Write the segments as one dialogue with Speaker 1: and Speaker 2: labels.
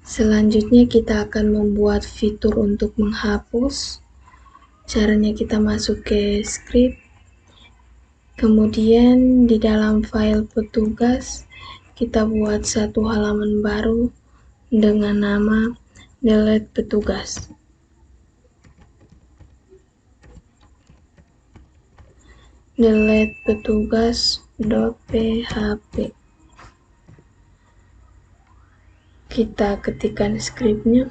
Speaker 1: Selanjutnya kita akan membuat fitur untuk menghapus. Caranya kita masuk ke script, kemudian di dalam file petugas kita buat satu halaman baru dengan nama delete petugas. Delete petugas.php. Kita ketikkan skripnya.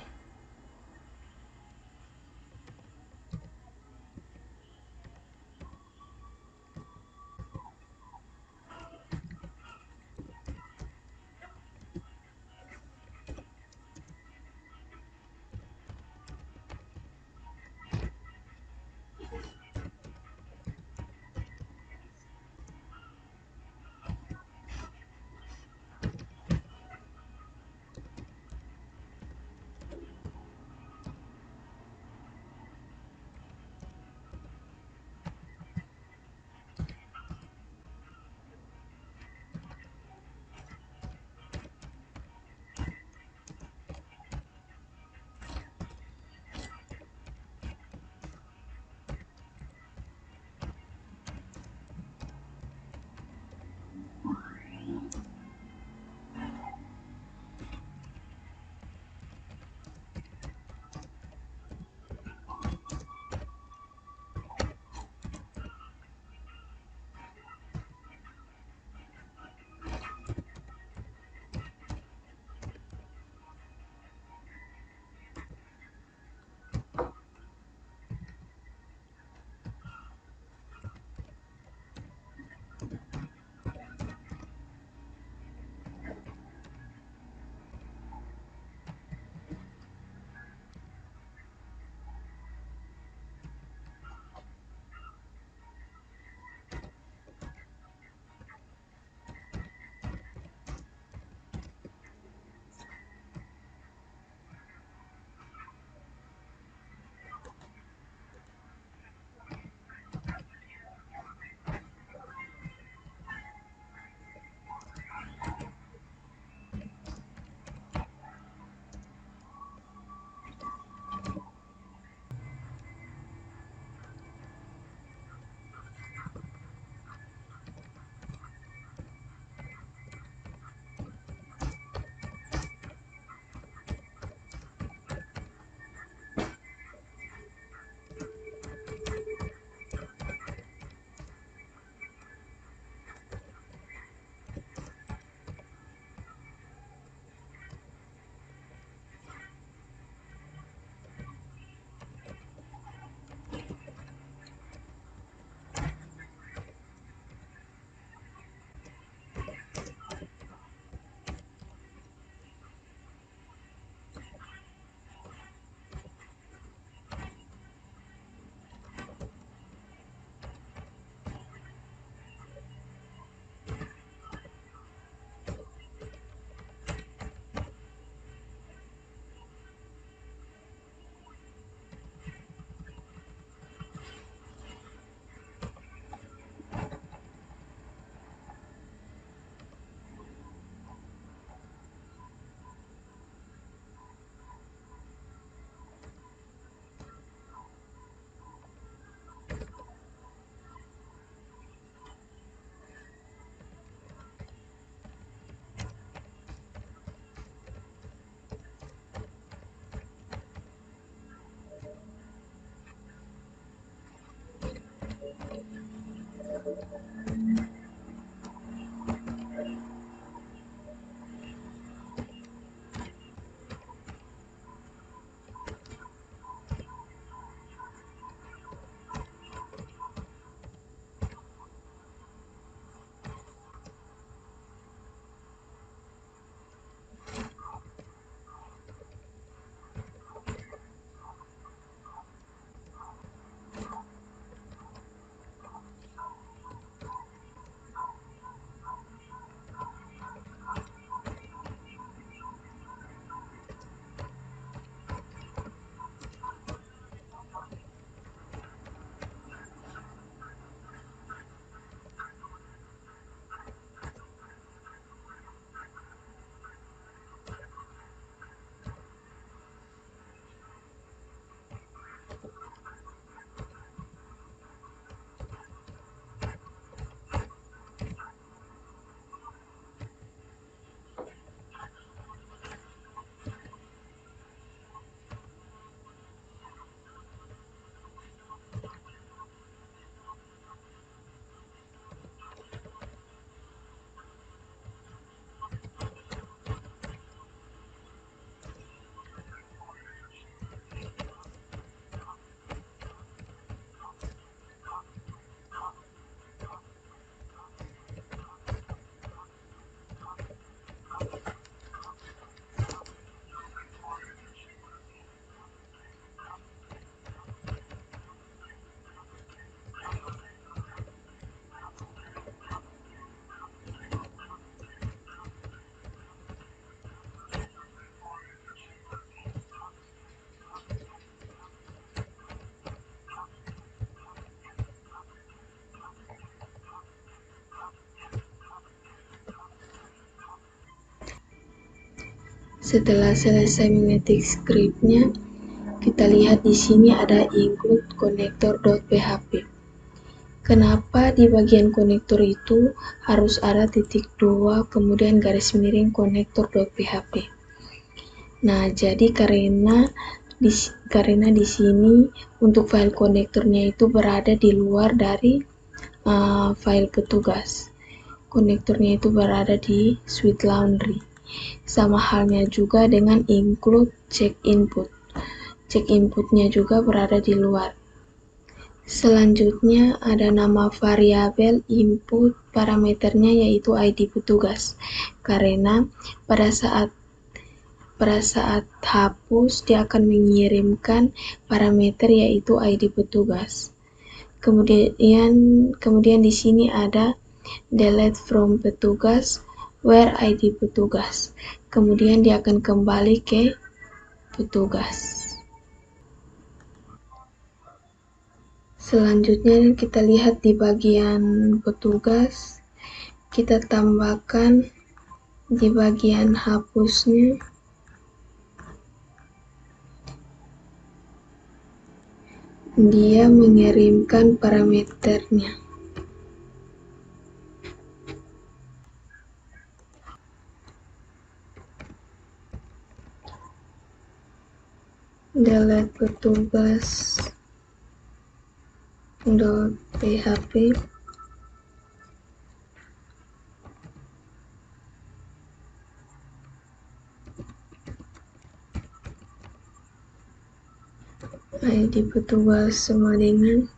Speaker 1: Setelah selesai mengetik skripnya, kita lihat di sini ada include connector.php. Kenapa di bagian konektor itu harus ada titik 2 kemudian garis miring connector.php? Nah, jadi karena di sini untuk file konektornya itu berada di luar dari file petugas. Konektornya itu berada di Suite Laundry. Sama halnya juga dengan include check input. Check inputnya juga berada di luar. Selanjutnya ada nama variabel input parameternya yaitu ID petugas. Karena pada saat hapus dia akan mengirimkan parameter yaitu ID petugas. Kemudian di sini ada delete from petugas where ID petugas. Kemudian dia akan kembali ke petugas. Selanjutnya kita lihat di bagian petugas, kita tambahkan di bagian hapusnya dia mengirimkan parameternya. Delete petugas.php ID petugas sama dengan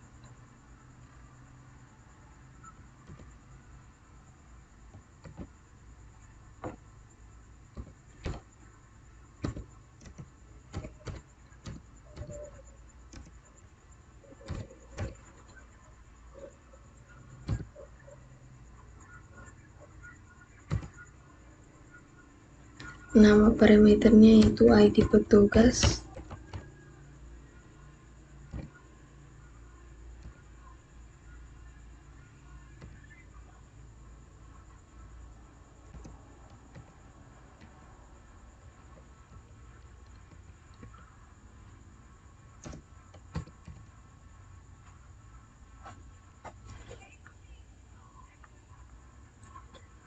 Speaker 1: nama parameternya yaitu ID petugas.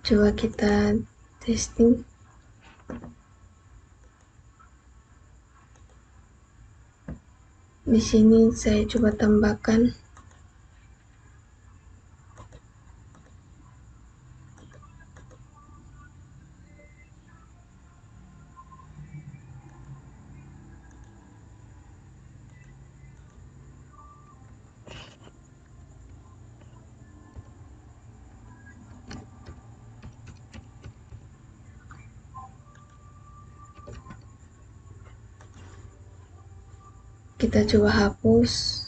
Speaker 1: Coba kita testing. Di sini saya coba tambahkan kita coba hapus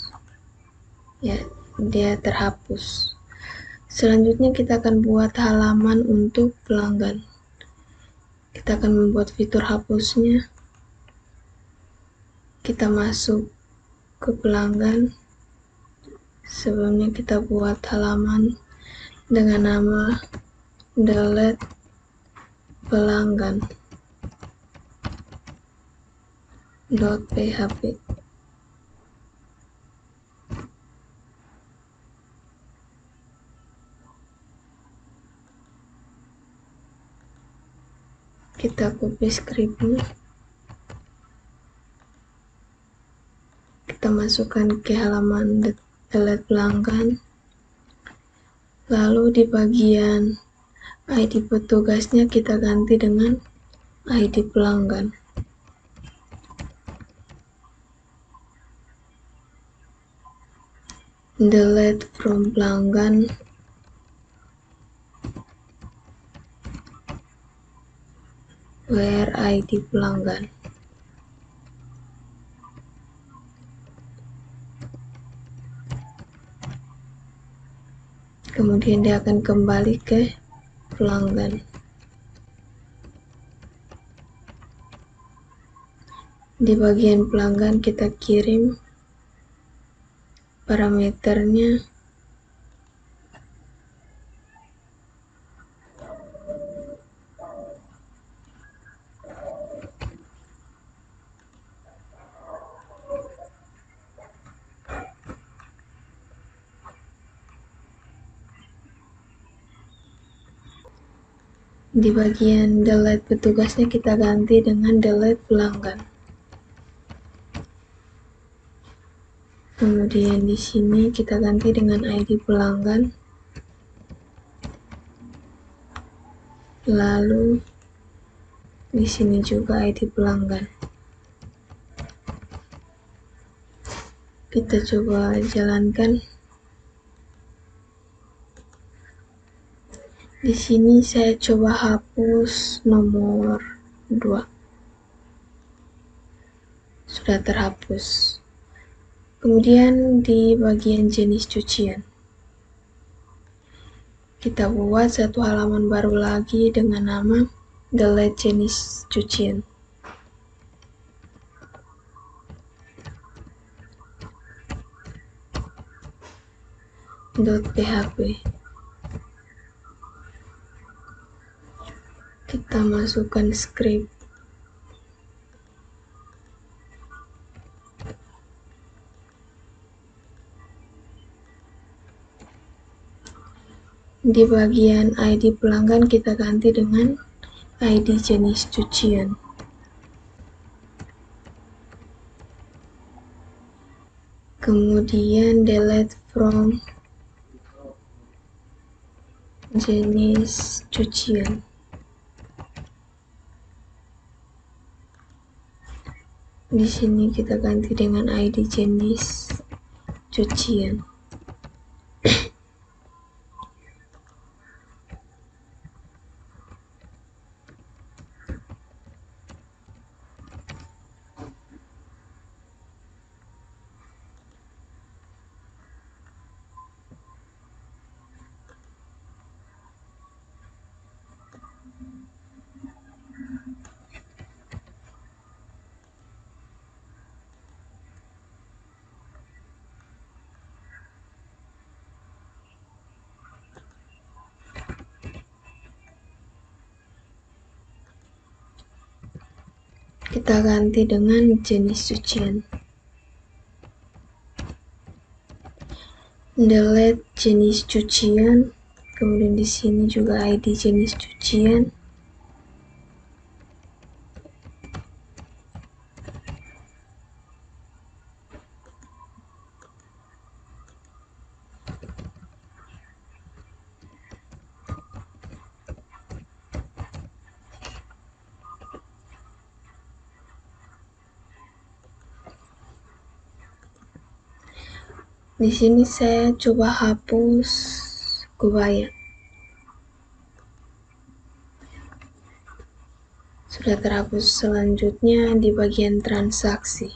Speaker 1: ya, dia terhapus. Selanjutnya kita akan buat halaman untuk pelanggan. Kita akan membuat fitur hapusnya. Kita masuk ke pelanggan. Sebelumnya kita buat halaman dengan nama delete pelanggan.php. Kita copy scriptnya, kita masukkan ke halaman delete pelanggan, lalu di bagian ID petugasnya kita ganti dengan ID pelanggan. Delete from pelanggan, where ID pelanggan. Kemudian dia akan kembali ke pelanggan. Di bagian pelanggan kita kirim parameternya. Di bagian delete petugasnya kita ganti dengan delete pelanggan. Kemudian di sini kita ganti dengan ID pelanggan. Lalu di sini juga ID pelanggan. Kita coba jalankan. Di sini saya coba hapus nomor 2. Sudah terhapus. Kemudian di bagian jenis cucian, kita buat satu halaman baru lagi dengan nama delete jenis cucian. .php. Kita masukkan script. Di bagian ID pelanggan kita ganti dengan ID jenis cucian. Kemudian delete from jenis cucian. Di sini kita ganti dengan ID jenis cucian. Kita ganti dengan jenis cucian. Delete jenis cucian. Kemudian di sini juga ID jenis cucian. Di sini saya coba hapus kebaya. Sudah terhapus. Selanjutnya di bagian transaksi.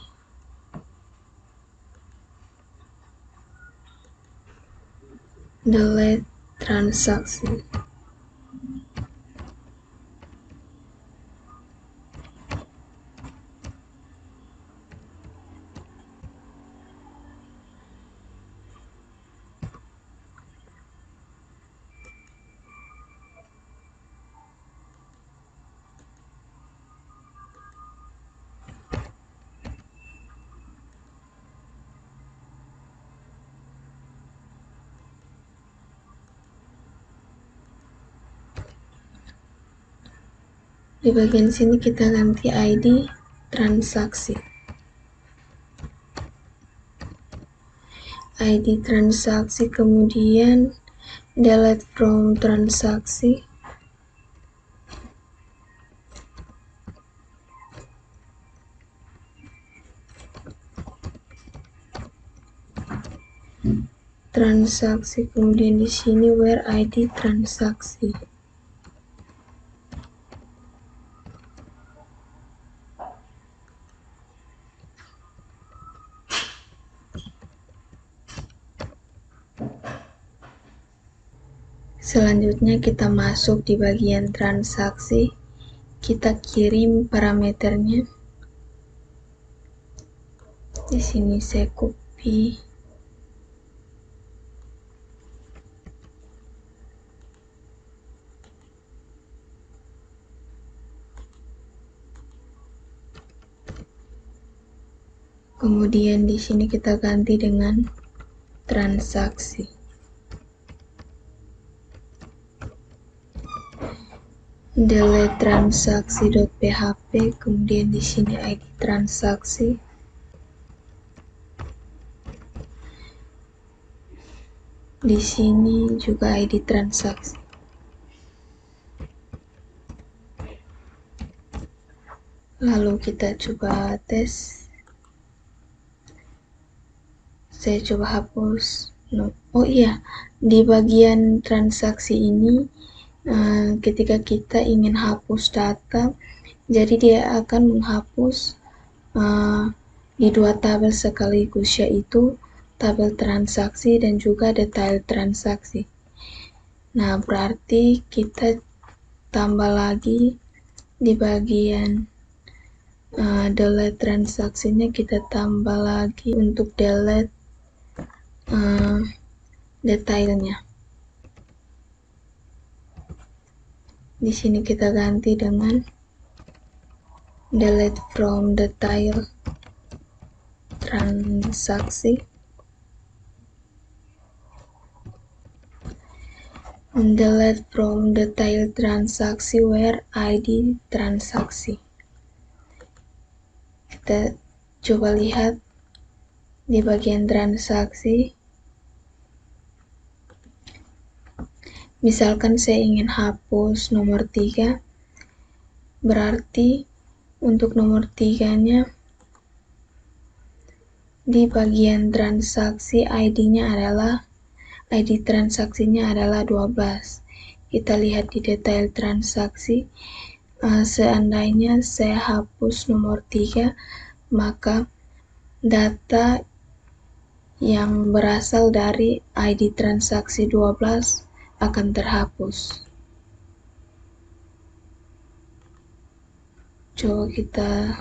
Speaker 1: Delete transaksi. Di bagian sini kita ganti ID transaksi. ID transaksi, kemudian delete from transaksi. Transaksi, kemudian di sini where ID transaksi. Selanjutnya kita masuk di bagian transaksi, kita kirim parameternya. Di sini saya copy. Kemudian di sini kita ganti dengan transaksi. delete transaksi.php, kemudian di sini ID transaksi. Di sini juga ID transaksi. Lalu kita coba tes. Saya coba hapus. Oh iya, di bagian transaksi ini ketika kita ingin hapus data, jadi dia akan menghapus di dua tabel sekaligus, yaitu tabel transaksi dan juga detail transaksi. Nah, berarti kita tambah lagi di bagian delete transaksinya, kita tambah lagi untuk delete detailnya. Di sini kita ganti dengan delete from detail transaksi. Delete from detail transaksi where ID transaksi. Kita coba lihat di bagian transaksi. Misalkan saya ingin hapus nomor 3, berarti untuk nomor 3-nya di bagian transaksi ID transaksinya adalah 12. Kita lihat di detail transaksi, seandainya saya hapus nomor 3, maka data yang berasal dari ID transaksi 12 akan terhapus. Coba kita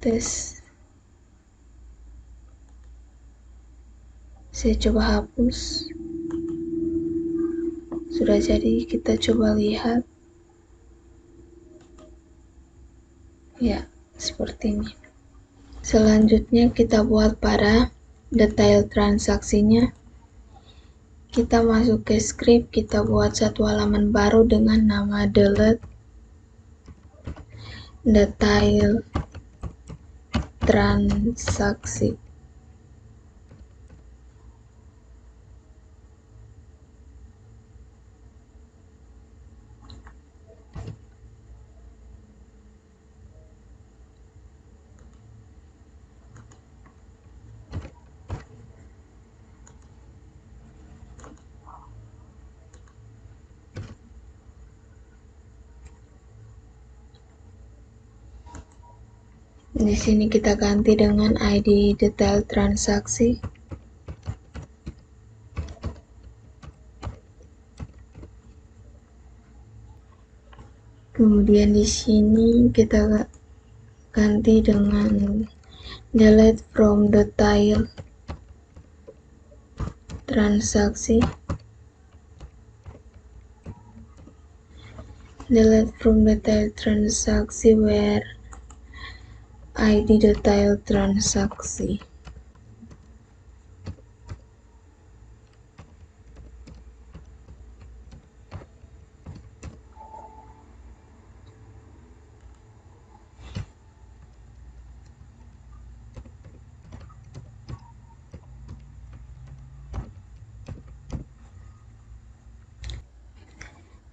Speaker 1: tes. Saya coba hapus. Sudah jadi, kita coba lihat. Ya, seperti ini. Selanjutnya kita buat pada detail transaksinya. Kita masuk ke script, kita buat satu halaman baru dengan nama delete detail transaksi. Di sini kita ganti dengan ID detail transaksi. Kemudian di sini kita ganti dengan delete from detail transaksi. Delete from detail transaksi where ID detail transaksi.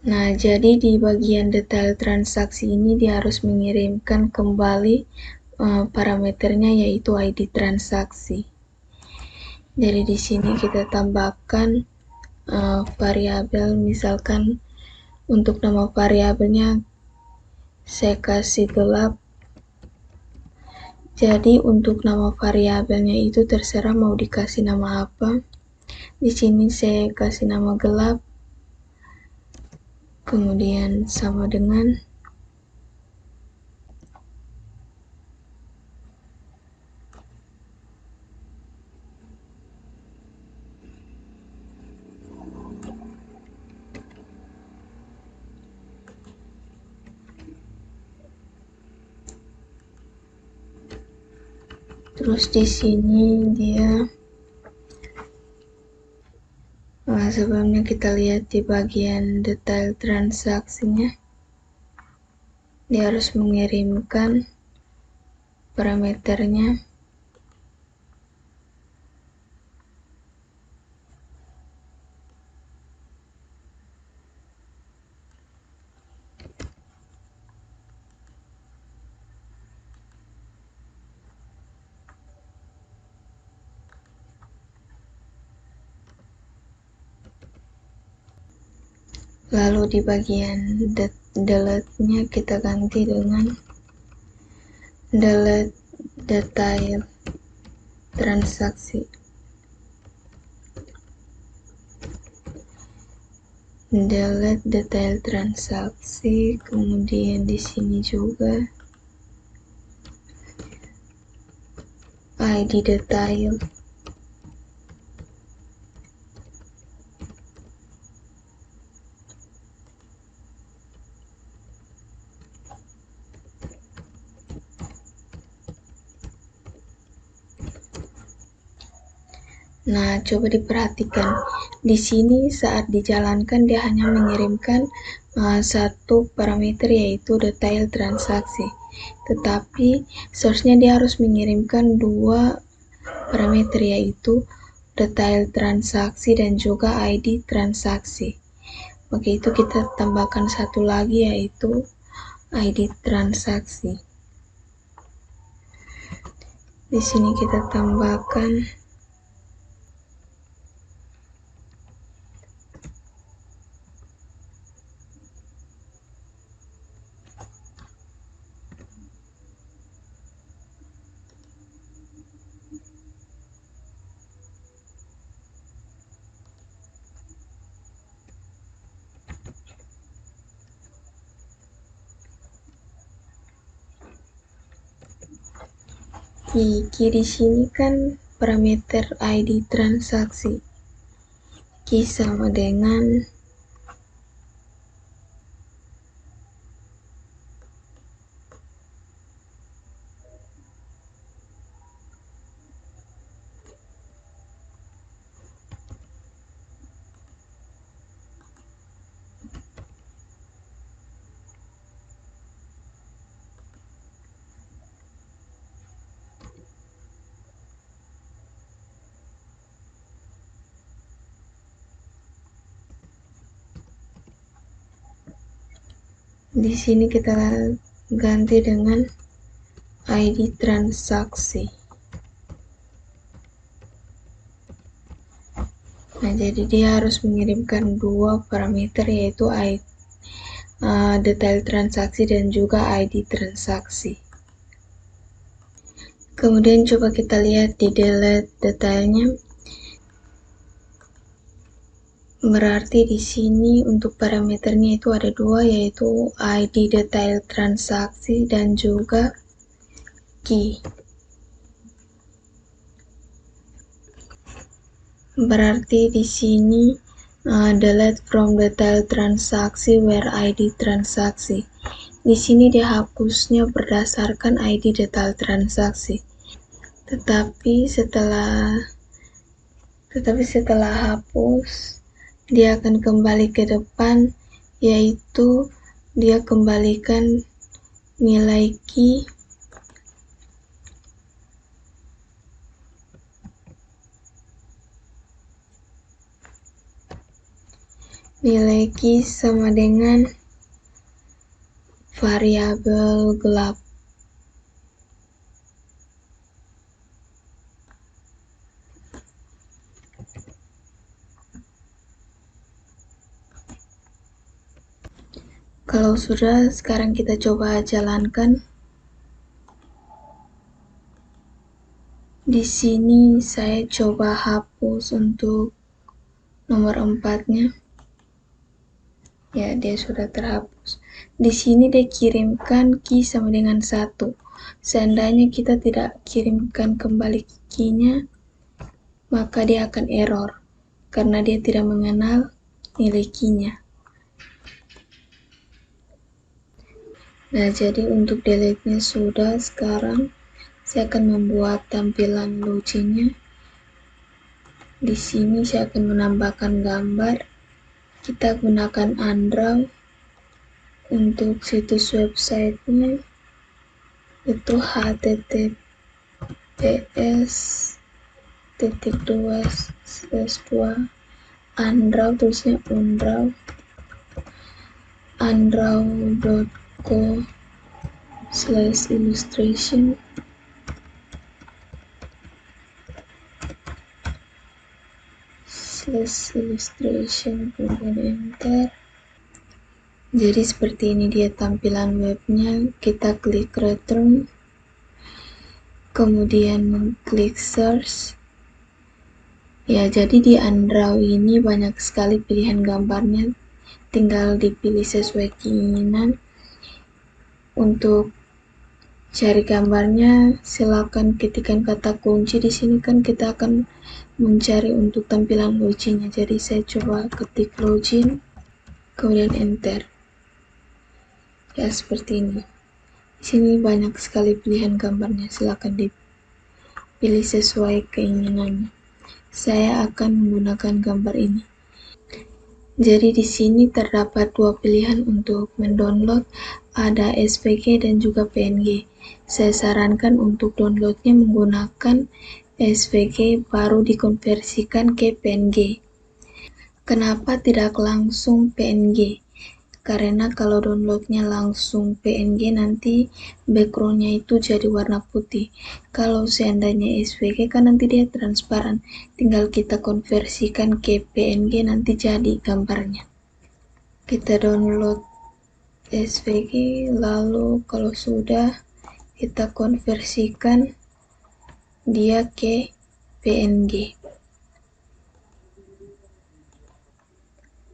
Speaker 1: Nah, jadi di bagian detail transaksi ini dia harus mengirimkan kembali parameternya, yaitu ID transaksi. Jadi di sini kita tambahkan variabel, misalkan untuk nama variabelnya saya kasih gelap. Jadi untuk nama variabelnya itu terserah mau dikasih nama apa. Di sini saya kasih nama gelap. Kemudian sama dengan terus di sini dia sebelumnya kita lihat di bagian detail transaksinya. dia harus mengirimkan parameternya lalu di bagian delete-nya kita ganti dengan delete detail transaksi. Delete detail transaksi, kemudian di sini juga ID detail. Nah, coba diperhatikan. Di sini saat dijalankan dia hanya mengirimkan satu parameter, yaitu detail transaksi. Tetapi seharusnya dia harus mengirimkan dua parameter, yaitu detail transaksi dan juga ID transaksi. Maka itu kita tambahkan satu lagi, yaitu ID transaksi. Di sini kita tambahkan key di sini kan parameter ID transaksi. Key sama dengan di sini kita ganti dengan ID transaksi. Nah, jadi dia harus mengirimkan dua parameter, yaitu detail transaksi dan juga ID transaksi. Kemudian coba kita lihat di delete detailnya. Berarti di sini untuk parameternya itu ada dua, yaitu ID detail transaksi dan juga key. Berarti di sini delete from detail transaksi where ID transaksi. Di sini dihapusnya berdasarkan ID detail transaksi. Tetapi setelah hapus, dia akan kembali ke depan, yaitu dia kembalikan nilai key sama dengan variabel gelap. Kalau sudah, sekarang kita coba jalankan. Di sini saya coba hapus untuk nomor 4-nya. Ya, dia sudah terhapus. Di sini dia kirimkan key sama dengan 1. Seandainya kita tidak kirimkan kembali key-nya, maka dia akan error karena dia tidak mengenal nilai key-nya. Nah, jadi untuk delete-nya sudah. Sekarang saya akan membuat tampilan login-nya. Di sini saya akan menambahkan gambar. Kita gunakan undraw. Untuk situs websitenya itu https://2 undraw, tulisnya undraw.co/illustration kemudian enter. Jadi seperti ini dia tampilan webnya. Kita klik return, kemudian klik search. Ya, jadi di Undraw ini banyak sekali pilihan gambarnya, tinggal dipilih sesuai keinginan. Untuk cari gambarnya, silakan ketikkan kata kunci. Di sini kan kita akan mencari untuk tampilan loginnya. Jadi saya coba ketik login, kemudian enter. Ya, seperti ini. Di sini banyak sekali pilihan gambarnya, silakan dipilih sesuai keinginannya. Saya akan menggunakan gambar ini. Jadi di sini terdapat dua pilihan untuk mendownload, ada SVG dan juga PNG. Saya sarankan untuk downloadnya menggunakan SVG baru dikonversikan ke PNG. Kenapa tidak langsung PNG? Karena kalau downloadnya langsung PNG nanti backgroundnya itu jadi warna putih. Kalau seandainya SVG kan nanti dia transparan, tinggal kita konversikan ke PNG nanti jadi gambarnya. Kita download SVG, lalu kalau sudah kita konversikan dia ke PNG.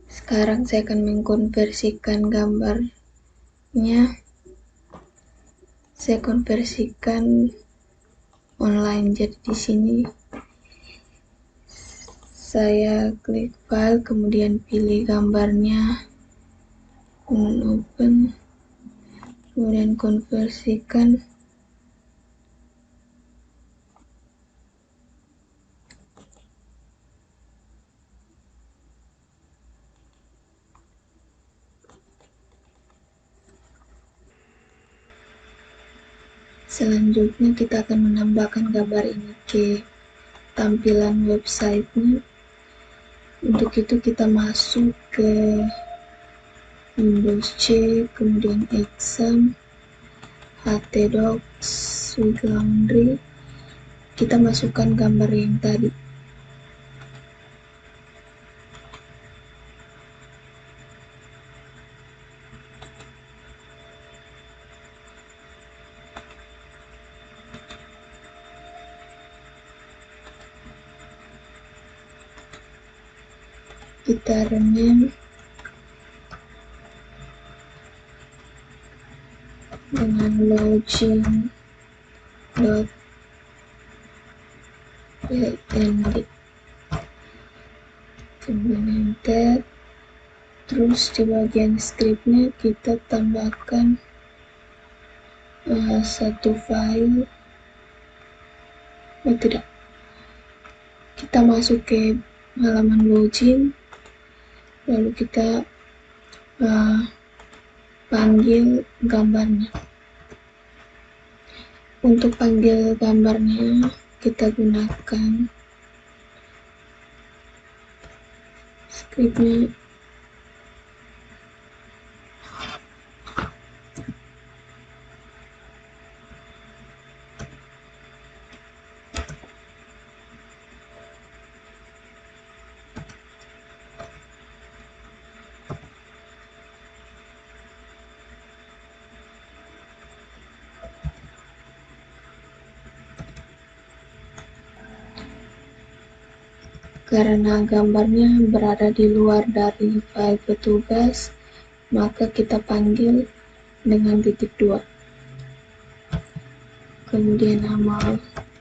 Speaker 1: Sekarang saya akan mengkonversikan gambarnya. Saya konversikan online. Jadi di sini saya klik file, kemudian pilih gambarnya, open, kemudian konversikan. Selanjutnya kita akan menambahkan gambar ini ke tampilan websitenya. Untuk itu kita masuk ke Windows C, kemudian exam, htdocs, Sweetlaundry. Kita masukkan gambar yang tadi. Kita rename dengan login.png, kemudian enter. Terus di bagian scriptnya kita tambahkan satu file. Tidak, kita masuk ke halaman login, lalu kita panggil gambarnya. Untuk panggil gambarnya kita gunakan scriptnya. Karena gambarnya berada di luar dari file petugas, maka kita panggil dengan titik 2. Kemudian nama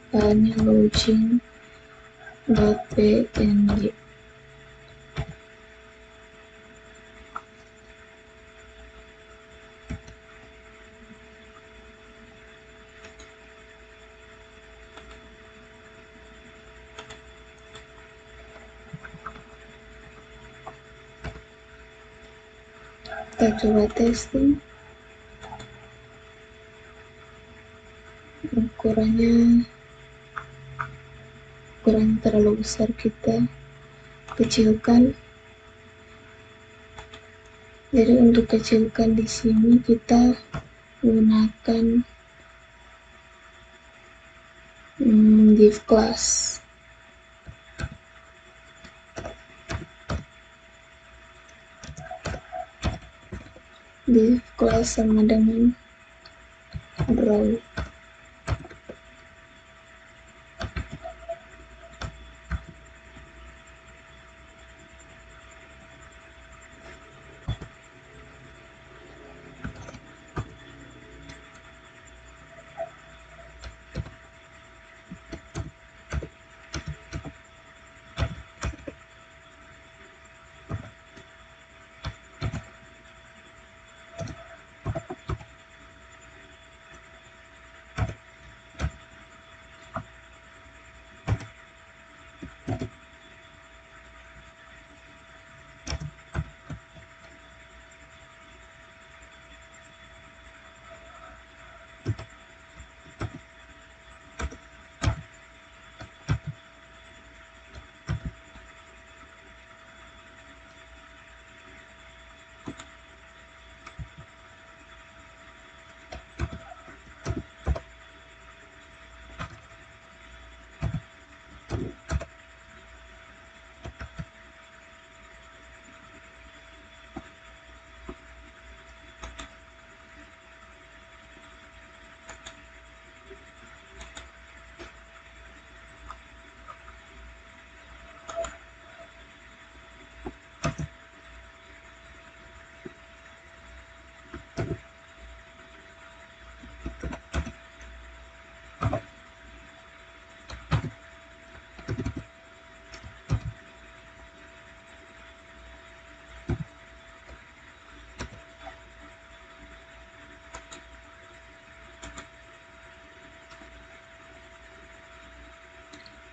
Speaker 1: filenya login.png. Kita coba testing. Ukurannya terlalu besar, kita kecilkan. Jadi untuk kecilkan di sini kita menggunakan div class. Div class sama dengan draw.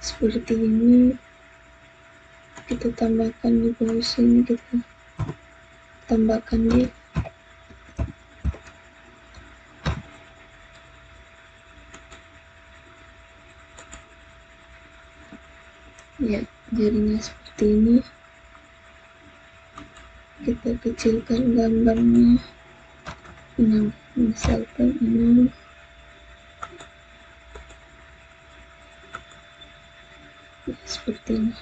Speaker 1: Seperti ini. Kita tambahkan di bawah sini, kita tambahkan div. Ya, jadinya seperti ini. Kita kecilkan gambarnya 6, misalkan 6. Ya, seperti ini.